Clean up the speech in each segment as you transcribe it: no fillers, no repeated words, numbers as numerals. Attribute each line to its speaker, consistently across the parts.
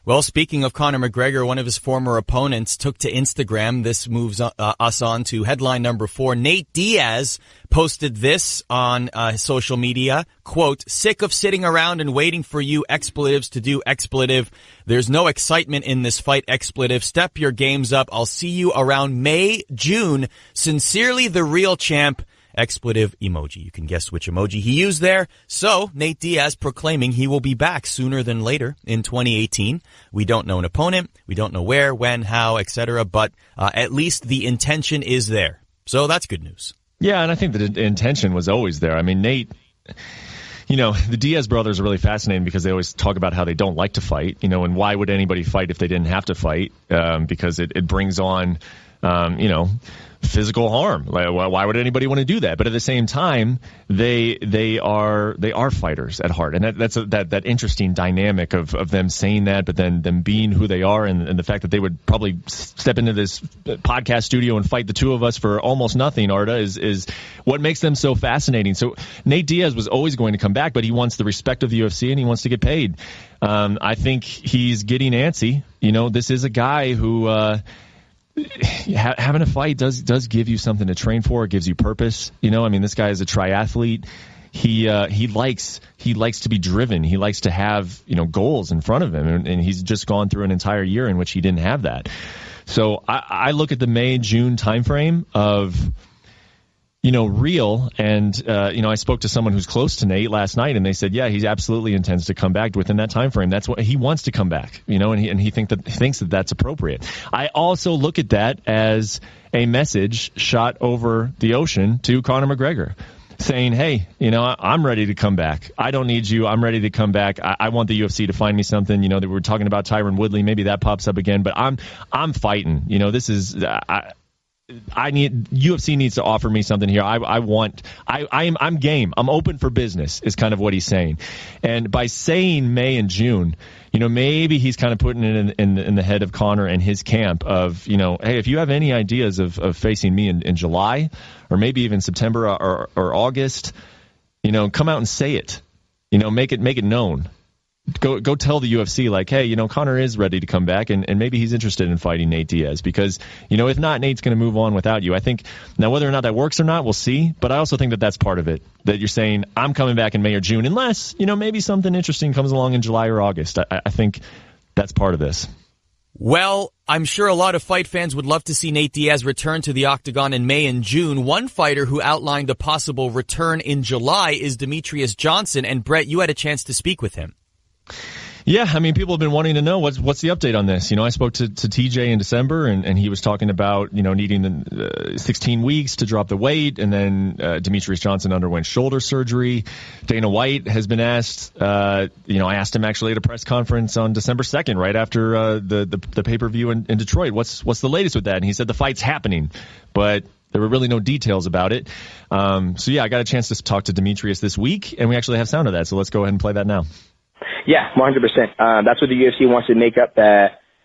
Speaker 1: Well, speaking of Conor McGregor, one of his former opponents took to Instagram. This moves us on to headline number 4. Nate Diaz posted this on his social media. Quote, "Sick of sitting around and waiting for you expletives to do expletive. There's no excitement in this fight, expletive. Step your games up. I'll see you around May, June. Sincerely, the real champ." Expletive emoji. You can guess which emoji he used there. So, Nate Diaz proclaiming he will be back sooner than later in 2018. We don't know an opponent. We don't know where, when, how, etc. But at least the intention is there. So that's good news.
Speaker 2: Yeah, and I think the intention was always there. I mean, Nate, the Diaz brothers are really fascinating because they always talk about how they don't like to fight, and why would anybody fight if they didn't have to fight? Because it brings on, physical harm. Like, why would anybody want to do that? But at the same time, they are fighters at heart, and that's that interesting dynamic of them saying that, but then them being who they are, and the fact that they would probably step into this podcast studio and fight the two of us for almost nothing. Arda is what makes them so fascinating. So Nate Diaz was always going to come back, but he wants the respect of the UFC and he wants to get paid. I think he's getting antsy. This is a guy who. Having a fight does give you something to train for. It gives you purpose. This guy is a triathlete. He likes to be driven. He likes to have goals in front of him, and he's just gone through an entire year in which he didn't have that. So I look at the May-June timeframe of real, and I spoke to someone who's close to Nate last night, and they said, yeah, he absolutely intends to come back within that time frame. That's what he wants to come back, and he thinks that that's appropriate. I also look at that as a message shot over the ocean to Conor McGregor, saying, hey, I'm ready to come back. I don't need you. I'm ready to come back. I want the UFC to find me something. That we're talking about Tyron Woodley. Maybe that pops up again, but I'm fighting. This is UFC needs to offer me something here. I'm game. I'm open for business is kind of what he's saying. And by saying May and June, maybe he's kind of putting it in the head of Conor and his camp of, hey, if you have any ideas of facing me in July or maybe even September or August, come out and say it, make it known. Go tell the UFC, like, hey, Conor is ready to come back, and maybe he's interested in fighting Nate Diaz because, if not, Nate's going to move on without you. I think now whether or not that works or not, we'll see. But I also think that that's part of it, that you're saying I'm coming back in May or June, unless, maybe something interesting comes along in July or August. I think that's part of this.
Speaker 1: Well, I'm sure a lot of fight fans would love to see Nate Diaz return to the octagon in May and June. One fighter who outlined a possible return in July is Demetrius Johnson. And Brett, you had a chance to speak with him.
Speaker 2: Yeah, people have been wanting to know what's the update on this. I spoke to TJ in December, and he was talking about, needing 16 weeks to drop the weight, and then Demetrius Johnson underwent shoulder surgery. Dana White has been asked, I asked him actually at a press conference on December 2nd, right after the pay-per-view in Detroit. What's the latest with that? And he said the fight's happening, but there were really no details about it. So yeah, I got a chance to talk to Demetrius this week, and we actually have sound of that, so let's go ahead and play that now.
Speaker 3: Yeah, 100%. That's what the UFC wants to make up,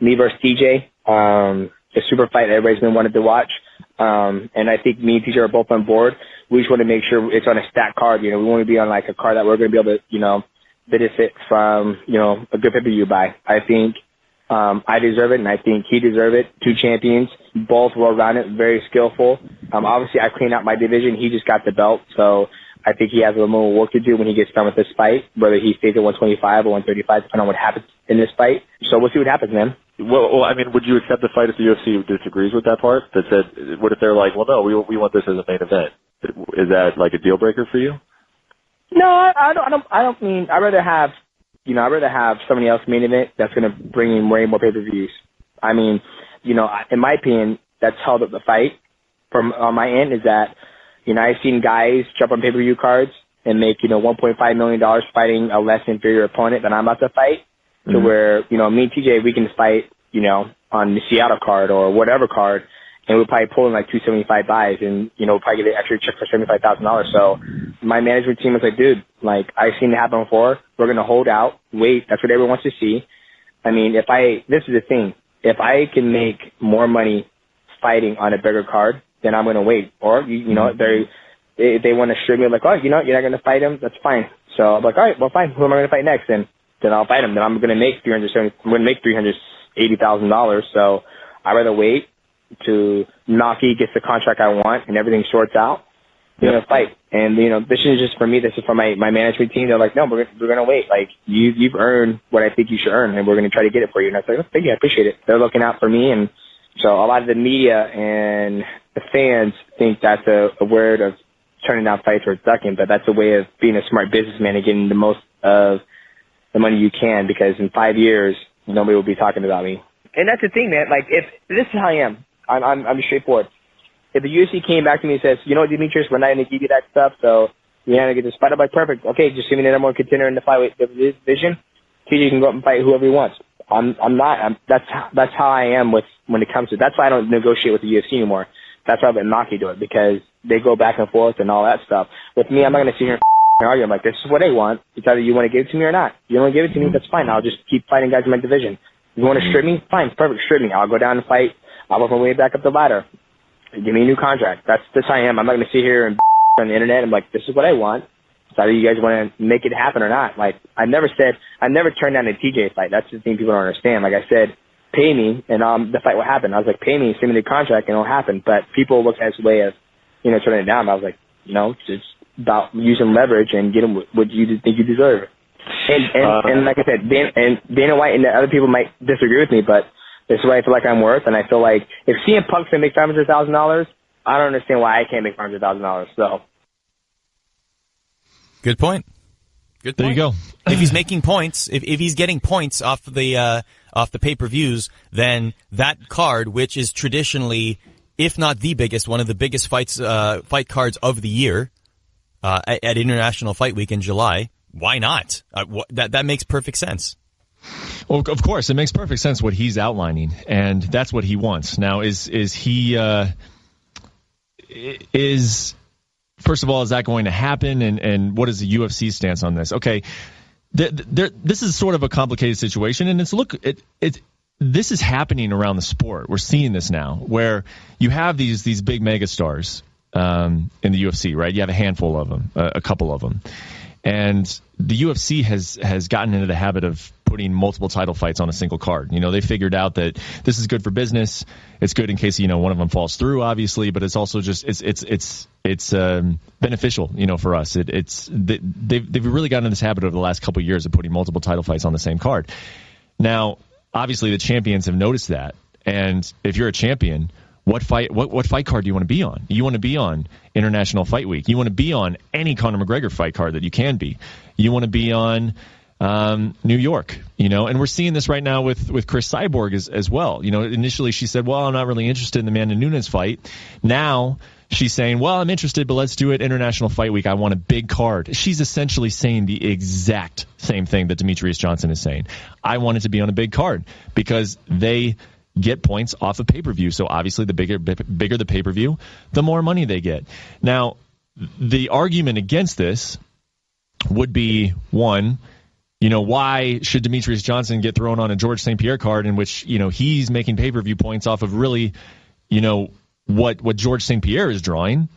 Speaker 3: me versus TJ, the super fight everybody's been wanting to watch. And I think me and TJ are both on board. We just want to make sure it's on a stacked card. We want to be on like a card that we're going to be able to, benefit from, a good pay-per-view buy. I think I deserve it, and I think he deserves it. Two champions, both well-rounded, very skillful. Obviously, I cleaned out my division. He just got the belt, so I think he has a little more work to do when he gets done with this fight, whether he stays at 125 or 135, depending on what happens in this fight. So we'll see what happens, man.
Speaker 4: Well, would you accept the fight if the UFC disagrees with that part? That said, what if they're like, well, no, we want this as a main event? Is that like a deal breaker for you?
Speaker 3: No, I don't mean, I'd rather have somebody else main event that's going to bring in way more pay-per-views. In my opinion, that's held up the fight from on my end is that, I've seen guys jump on pay-per-view cards and make, $1.5 million fighting a less inferior opponent than I'm about to fight. Mm-hmm. To where, me and TJ, we can fight, on the Seattle card or whatever card, and we'll probably pull in like 275 buys and, we'll probably get an extra check for $75,000. So my management team was like, dude, I've seen it happen before. We're going to hold out, wait. That's what everyone wants to see. This is the thing. If I can make more money fighting on a bigger card, then I'm going to wait. Or, they want to assure me like, oh, you're not going to fight him. That's fine. So I'm like, all right, well, fine. Who am I going to fight next? And then I'll fight him. Then I'm going to make $380,000. So I'd rather wait to Naki gets the contract I want and everything sorts out. We're going to fight. And, this isn't just for me. This is for my management team. They're like, no, we're going to wait. Like, you've earned what I think you should earn, and we're going to try to get it for you. And I was like, oh, thank you. I appreciate it. They're looking out for me. And so a lot of the media and the fans think that's a word of turning down fights or ducking, but that's a way of being a smart businessman and getting the most of the money you can, because in 5 years, nobody will be talking about me. And that's the thing, man. Like, if this is how I am, I'm straightforward. If the UFC came back to me and says, you know what, Demetrius, we're not going to give you that stuff, so you're not going to get this fight, I'm like, perfect. Okay, just give me the number one contender in the flyweight division. TJ can go up and fight whoever he wants. That's how I am when it comes to. That's why I don't negotiate with the UFC anymore. That's why I let Naki do it, because they go back and forth and all that stuff. With me, I'm not going to sit here and argue. I'm like, this is what they want. It's either you want to give it to me or not. You don't want to give it to me, that's fine. I'll just keep fighting guys in my division. You want to strip me? Fine, perfect, strip me. I'll go down and fight. I'll work my way back up the ladder. Give me a new contract. That's how I am. I'm not going to sit here and on the internet. I'm like, this is what I want. It's either you guys want to make it happen or not. Like, I never turned down a TJ fight. That's the thing people don't understand. Like I said, pay me and the fight will happen. I was like, pay me, send me the contract and it'll happen. But people look at it as a way of, turning it down. I was like, it's about using leverage and getting what you think you deserve. And like I said, Dana White and the other people might disagree with me, but this is what I feel like I'm worth. And I feel like if CM Punk can make $500,000, I don't understand why I can't make $500,000. So.
Speaker 1: Good point. Good point.
Speaker 2: There you go.
Speaker 1: If he's making points, if he's getting points off the pay-per-views, then that card, which is traditionally, if not the biggest, one of the biggest fight cards of the year, at International Fight Week in July, why not? That makes perfect sense.
Speaker 2: Well, of course, it makes perfect sense what he's outlining, and that's what he wants. Now, is he first of all, is that going to happen, and what is the UFC stance on this? Okay, this is sort of a complicated situation, and this is happening around the sport. We're seeing this now, where you have these big megastars in the UFC, right? You have a handful of them, a couple of them, and the UFC has gotten into the habit of putting multiple title fights on a single card. They figured out that this is good for business. It's good in case one of them falls through, obviously, but it's also just it's beneficial, for us. They've really gotten in this habit over the last couple of years of putting multiple title fights on the same card. Now, obviously, the champions have noticed that, and if you're a champion, what fight card do you want to be on? You want to be on International Fight Week. You want to be on any Conor McGregor fight card that you can be. You want to be on New York, and we're seeing this right now with Chris Cyborg as well. Initially she said, well, I'm not really interested in the Amanda Nunes fight. Now she's saying, well, I'm interested, but let's do it International Fight Week. I want a big card. She's essentially saying the exact same thing that Demetrius Johnson is saying. I want it to be on a big card because they get points off of pay-per-view. So obviously the bigger the pay-per-view, the more money they get. Now, the argument against this would be, one, why should Demetrius Johnson get thrown on a George St. Pierre card in which, he's making pay-per-view points off of really, what George St. Pierre is drawing?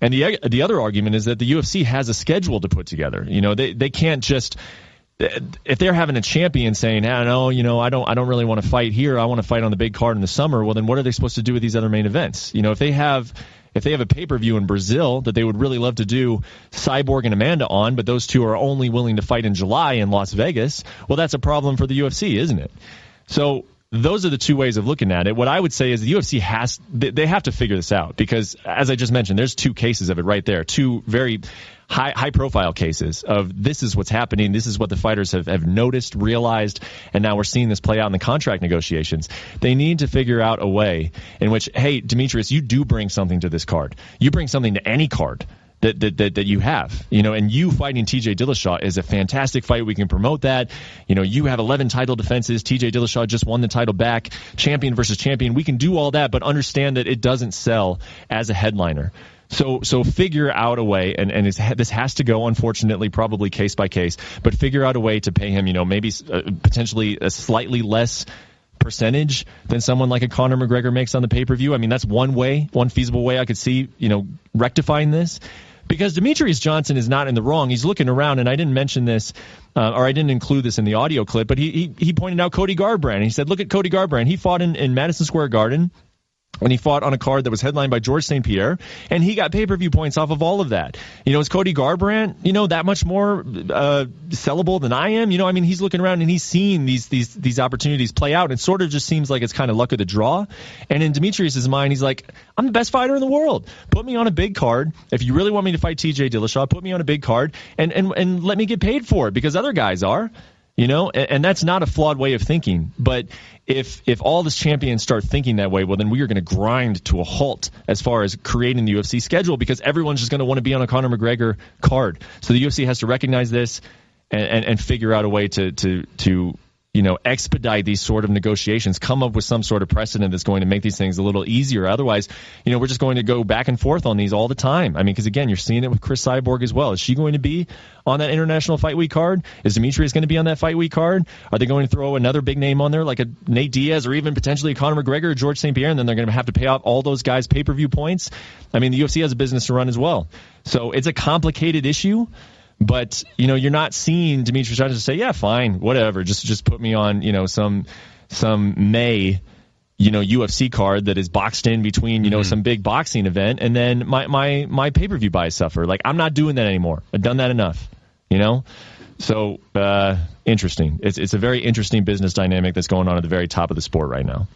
Speaker 2: And the other argument is that the UFC has a schedule to put together. They can't just, if they're having a champion saying, I don't really want to fight here. I want to fight on the big card in the summer. Well, then what are they supposed to do with these other main events? If they have a pay-per-view in Brazil that they would really love to do Cyborg and Amanda on, but those two are only willing to fight in July in Las Vegas, well, that's a problem for the UFC, isn't it? So those are the two ways of looking at it. What I would say is the UFC they have to figure this out because, as I just mentioned, there's two cases of it right there, two very high-profile cases of this is what's happening, this is what the fighters have noticed, realized, and now we're seeing this play out in the contract negotiations. They need to figure out a way in which, hey, Demetrius, you do bring something to this card. You bring something to any card that you have, and you fighting TJ Dillashaw is a fantastic fight. We can promote that. You have 11 title defenses. TJ Dillashaw just won the title back, champion versus champion. We can do all that, but understand that it doesn't sell as a headliner. So figure out a way, and this has to go, unfortunately, probably case by case, but figure out a way to pay him, maybe potentially a slightly less percentage than someone like a Conor McGregor makes on the pay-per-view. I mean, that's one feasible way I could see, rectifying this. Because Demetrius Johnson is not in the wrong. He's looking around, and I didn't mention this, or I didn't include this in the audio clip, but he pointed out Cody Garbrandt. He said, look at Cody Garbrandt. He fought in Madison Square Garden, and he fought on a card that was headlined by Georges St. Pierre, and he got pay-per-view points off of all of that. Is Cody Garbrandt, that much more sellable than I am? I mean, he's looking around and he's seeing these opportunities play out. It sort of just seems like it's kind of luck of the draw. And in Demetrius' mind, he's like, I'm the best fighter in the world. Put me on a big card. If you really want me to fight TJ Dillashaw, put me on a big card and let me get paid for it because other guys are. And that's not a flawed way of thinking. But if all these champions start thinking that way, well, then we are going to grind to a halt as far as creating the UFC schedule because everyone's just going to want to be on a Conor McGregor card. So the UFC has to recognize this and figure out a way to expedite these sort of negotiations, come up with some sort of precedent that's going to make these things a little easier. Otherwise, we're just going to go back and forth on these all the time. I mean, because again, you're seeing it with Chris Cyborg as well. Is she going to be on that International Fight Week card? Is Demetrius going to be on that Fight Week card? Are they going to throw another big name on there like a Nate Diaz or even potentially a Conor McGregor or Georges St. Pierre, and then they're going to have to pay out all those guys pay-per-view points? I mean, the UFC has a business to run as well. So it's a complicated issue. But, you're not seeing Demetrius Johnson say, yeah, fine, whatever. Just put me on, some May, UFC card that is boxed in between, some big boxing event. And then my pay-per-view buys suffer. Like, I'm not doing that anymore. I've done that enough, So, interesting. It's a very interesting business dynamic that's going on at the very top of the sport right now.